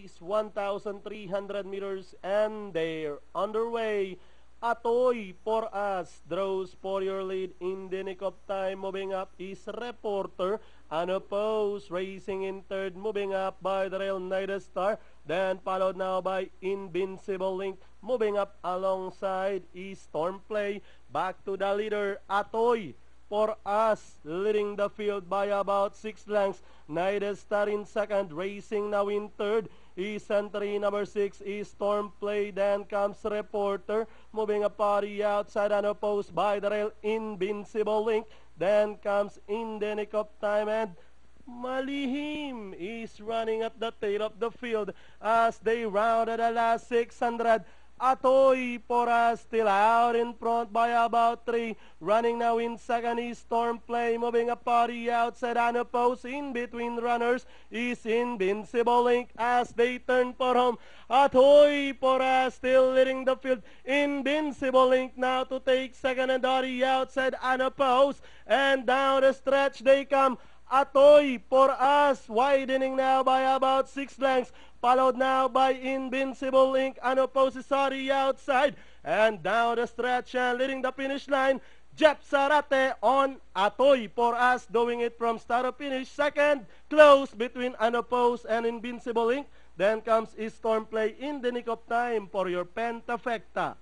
race, 1,300 meters, and they're underway. Atoy for us draws for your lead in the nick of time. Moving up is Reporter. Unopposed racing in third. Moving up by the Real Night Star. Then followed now by Invincible Link. Moving up alongside is Stormplay. Back to the leader, Atoy for us, leading the field by about 6 lengths. Night Star in second, racing now in third. Is entry number 6 is Stormplay, then comes Reporter. Moving a party outside, unopposed by the rail, Invincible Link. Then comes In the Nick of Time, and Malihim is running at the tail of the field as they rounded the last 600. Atoy for us still out in front by about 3. Running now in second is Stormplay. Moving a party outside, unopposed. In between runners is Invincible Link as they turn for home. Atoy for us still leading the field. Invincible Link now to take second, and Dory outside, unopposed. And down the stretch they come. Atoy for us widening now by about 6 lengths. Followed now by Invincible Link, unopposed Sorry outside. And down the stretch and leading the finish line, Jeff Sarate on Atoy for us, doing it from start to finish. Second, close between unopposed and Invincible Link. Then comes is Stormplay in the nick of time for your Pentafecta.